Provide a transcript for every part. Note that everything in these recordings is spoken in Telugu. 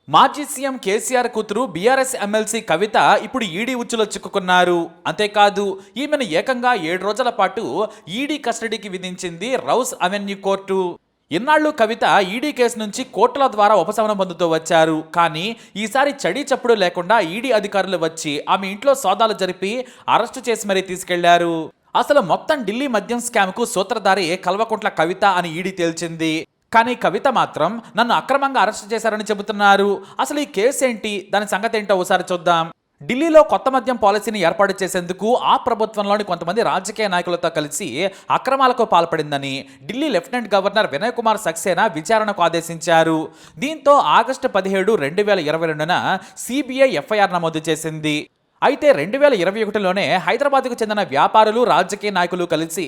మాజీ సీఎం కేసీఆర్ కూతురు బీఆర్ఎస్ ఎమ్మెల్సీ కవిత ఇప్పుడు ఈడీ ఉచ్చులో చిక్కుకున్నారు. అంతేకాదు ఈమెను ఏకంగా 7 రోజుల పాటు ఈడీ కస్టడీకి విధించింది రౌస్ అవెన్యూ కోర్టు. ఇన్నాళ్లు కవిత ఈడీ కేసు నుంచి కోర్టుల ద్వారా ఉపశమనం పొందుతూ వచ్చారు. కానీ ఈసారి చడీ చప్పుడు లేకుండా ఈడీ అధికారులు వచ్చి ఆమె ఇంట్లో సోదాలు జరిపి అరెస్టు చేసి మరీ తీసుకెళ్లారు. అసలు మొత్తం ఢిల్లీ మద్యం స్కామ్కు సూత్రధారి కల్వకుంట్ల కవిత అని ఈడీ తేల్చింది. కానీ కవిత మాత్రం నన్ను అక్రమంగా అరెస్ట్ చేశారని చెబుతున్నారు. అసలు ఈ కేసు ఏంటి, దాని సంగతి ఏంటో ఒకసారి చూద్దాం. ఢిల్లీలో కొత్త మద్యం పాలసీని ఏర్పాటు చేసేందుకు ఆ ప్రభుత్వంలోని కొంతమంది రాజకీయ నాయకులతో కలిసి అక్రమాలకు పాల్పడిందని ఢిల్లీ లెఫ్టినెంట్ గవర్నర్ వినయ్ కుమార్ సక్సేనా విచారణకు ఆదేశించారు. దీంతో ఆగస్టు 17, 2022న సిబిఐ ఎఫ్ఐఆర్ నమోదు చేసింది. అయితే 2021లోనే హైదరాబాద్కు చెందిన వ్యాపారులు, రాజకీయ నాయకులు కలిసి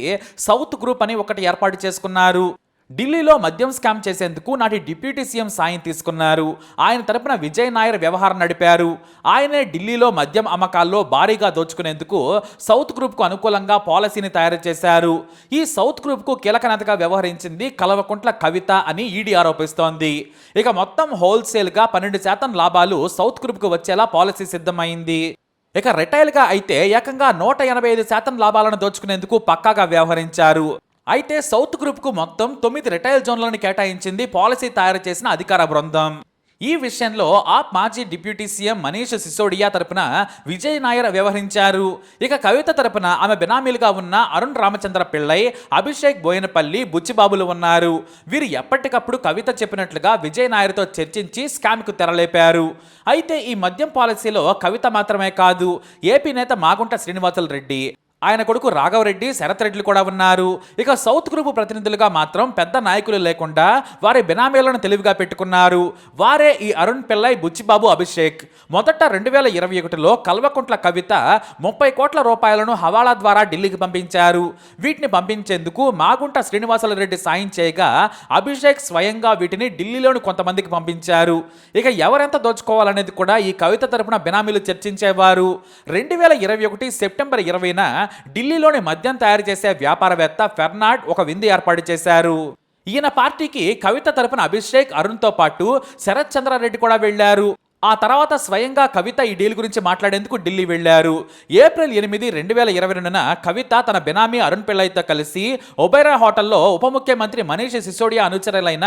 సౌత్ గ్రూప్ అని ఒకటి ఏర్పాటు చేసుకున్నారు. ఢిల్లీలో మద్యం స్కామ్ చేసేందుకు నాటి డిప్యూటీ సీఎం సాయం తీసుకున్నారు. ఆయన తరపున విజయ్ నాయర్ వ్యవహారం నడిపారు. ఆయనే ఢిల్లీలో మద్యం అమ్మకాల్లో భారీగా దోచుకునేందుకు సౌత్ గ్రూప్కు అనుకూలంగా పాలసీని తయారు చేశారు. ఈ సౌత్ గ్రూప్కు కీలక నేతగా వ్యవహరించింది కల్వకుంట్ల కవిత అని ఈడీ ఆరోపిస్తోంది. ఇక మొత్తం హోల్సేల్గా 12% లాభాలు సౌత్ గ్రూప్కు వచ్చేలా పాలసీ సిద్ధమైంది. ఇక రిటైల్గా అయితే ఏకంగా 185% లాభాలను దోచుకునేందుకు పక్కాగా వ్యవహరించారు. అయితే సౌత్ గ్రూప్కు మొత్తం 9 రిటైల్ జోన్లను కేటాయించింది పాలసీ తయారు చేసిన అధికార బృందం. ఈ విషయంలో ఆప్ మాజీ డిప్యూటీ సీఎం మనీష్ సిసోడియా తరపున విజయ్ నాయర్ వ్యవహరించారు. ఇక కవిత తరపున ఆమె బినామీలుగా ఉన్న అరుణ్ రామచంద్ర పిళ్ళై, అభిషేక్ బోయనపల్లి, బుచ్చిబాబులు ఉన్నారు. వీరు ఎప్పటికప్పుడు కవిత చెప్పినట్లుగా విజయ్ నాయర్తో చర్చించి స్కామ్కు తెరలేపారు. అయితే ఈ మద్యం పాలసీలో కవిత మాత్రమే కాదు, ఏపీ నేత మాగుంట శ్రీనివాసులు రెడ్డి, ఆయన కొడుకు రాఘవరెడ్డి, శరత్ రెడ్డిలు కూడా ఉన్నారు. ఇక సౌత్ గ్రూప్ ప్రతినిధులుగా మాత్రం పెద్ద నాయకులు లేకుండా వారి బినామీలను తెలివిగా పెట్టుకున్నారు. వారే ఈ అరుణ్ పిల్లై, బుచ్చిబాబు, అభిషేక్. మొదట 2021లో కల్వకుంట్ల కవిత 30 కోట్ల రూపాయలను హవాలా ద్వారా ఢిల్లీకి పంపించారు. వీటిని పంపించేందుకు మాగుంట శ్రీనివాసులు రెడ్డి సాయం చేయగా అభిషేక్ స్వయంగా వీటిని ఢిల్లీలోని కొంతమందికి పంపించారు. ఇక ఎవరెంత దోచుకోవాలనేది కూడా ఈ కవిత తరపున బినామీలు చర్చించేవారు. 2021 సెప్టెంబర్ 20న ఢిల్లీలోని మద్యం తయారు చేసే వ్యాపారవేత్త ఫెర్నాడ్ ఒక విందు ఏర్పాటు చేశారు. ఈయన పార్టీకి కవిత తరపున అభిషేక్, అరుణ్తో పాటు శరత్ చంద్రారెడ్డి కూడా వెళ్లారు. ఆ తర్వాత స్వయంగా కవిత ఈ డీల్ గురించి మాట్లాడేందుకు ఢిల్లీ వెళ్లారు. ఏప్రిల్ 8, 2022న కవిత తన బినామీ అరుణ్ పిళ్ళైతో కలిసి ఒబెరా హోటల్లో ఉప ముఖ్యమంత్రి మనీష్ సిసోడియా అనుచరులైన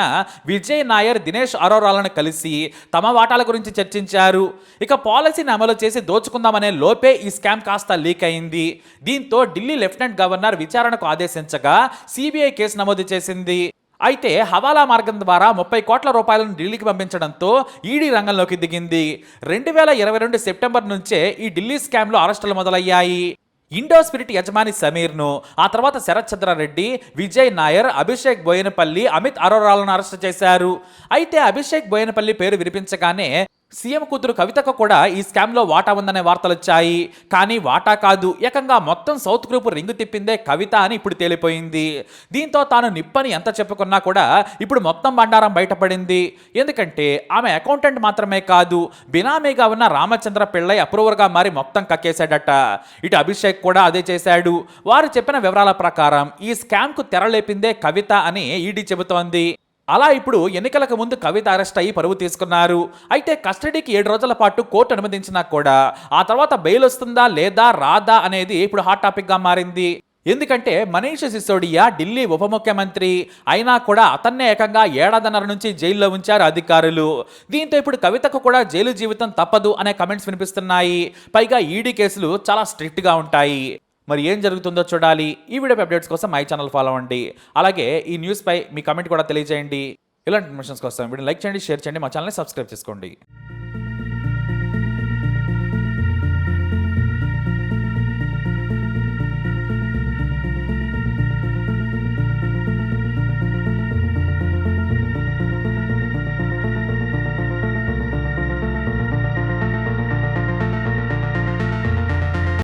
విజయ్ నాయర్, దినేష్ అరోరాలను కలిసి తమ వాటాల గురించి చర్చించారు. ఇక పాలసీని అమలు చేసి దోచుకుందామనే లోపే ఈ స్కామ్ కాస్త లీక్ అయింది. దీంతో ఢిల్లీ లెఫ్టినెంట్ గవర్నర్ విచారణకు ఆదేశించగా సిబిఐ కేసు నమోదు చేసింది. అయితే హవాలా మార్గం ద్వారా 30 కోట్ల రూపాయలను ఢిల్లీకి పంపించడంతో ఈడీ రంగంలోకి దిగింది. 2022 సెప్టెంబర్ నుంచే ఈ ఢిల్లీ స్కామ్లో అరెస్టులు మొదలయ్యాయి. ఇండో స్పిరిట్ యజమాని సమీర్ను, ఆ తర్వాత శరత్ చంద్రారెడ్డి, విజయ్ నాయర్, అభిషేక్ బోయనపల్లి, అమిత్ అరోరాలను అరెస్టు చేశారు. అయితే అభిషేక్ బోయనపల్లి పేరు వినిపించగానే సీఎం కూతురు కవితకు కూడా ఈ స్కామ్లో వాటా ఉందనే వార్తలు వచ్చాయి. కానీ వాటా కాదు, ఏకంగా మొత్తం సౌత్ గ్రూప్ రింగు తిప్పిందే కవిత అని ఇప్పుడు తేలిపోయింది. దీంతో తాను నిప్పని ఎంత చెప్పుకున్నా కూడా ఇప్పుడు మొత్తం బండారం బయటపడింది. ఎందుకంటే ఆమె అకౌంటెంట్ మాత్రమే కాదు, బినామీగా ఉన్న రామచంద్ర పిళ్ళై అప్రూవర్గా మారి మొత్తం కక్కేశాడట. ఇటు అభిషేక్ కూడా అదే చేశాడు. వారు చెప్పిన వివరాల ప్రకారం ఈ స్కామ్కు తెరలేపిందే కవిత అని ఈడీ చెబుతోంది. అలా ఇప్పుడు ఎన్నికలకు ముందు కవిత అరెస్ట్ అయ్యి పరువు తీసుకున్నారు. అయితే కస్టడీకి 7 రోజుల పాటు కోర్టు అనుమతించినా కూడా ఆ తర్వాత బెయిల్ వస్తుందా లేదా రాదా అనేది ఇప్పుడు హాట్ టాపిక్గా మారింది. ఎందుకంటే మనీష్ సిసోడియా ఢిల్లీ ఉప ముఖ్యమంత్రి అయినా కూడా అతన్నే ఏకంగా 1.5 నుంచి జైల్లో ఉంచారు అధికారులు. దీంతో ఇప్పుడు కవితకు కూడా జైలు జీవితం తప్పదు అనే కమెంట్స్ వినిపిస్తున్నాయి. పైగా ఈడీ కేసులు చాలా స్ట్రిక్ట్గా ఉంటాయి. మరి ఏం జరుగుతుందో చూడాలి. ఈ వీడియో అప్డేట్స్ కోసం మై ఛానల్ ఫాలో అవ్వండి. అలాగే ఈ న్యూస్పై మీ కమెంట్ కూడా తెలియజేయండి. ఇలాంటి ఇన్ఫర్మేషన్స్ కోసం వీడియో లైక్ చేయండి, షేర్ చేయండి, మా ఛానల్ని సబ్స్క్రైబ్ చేసుకోండి.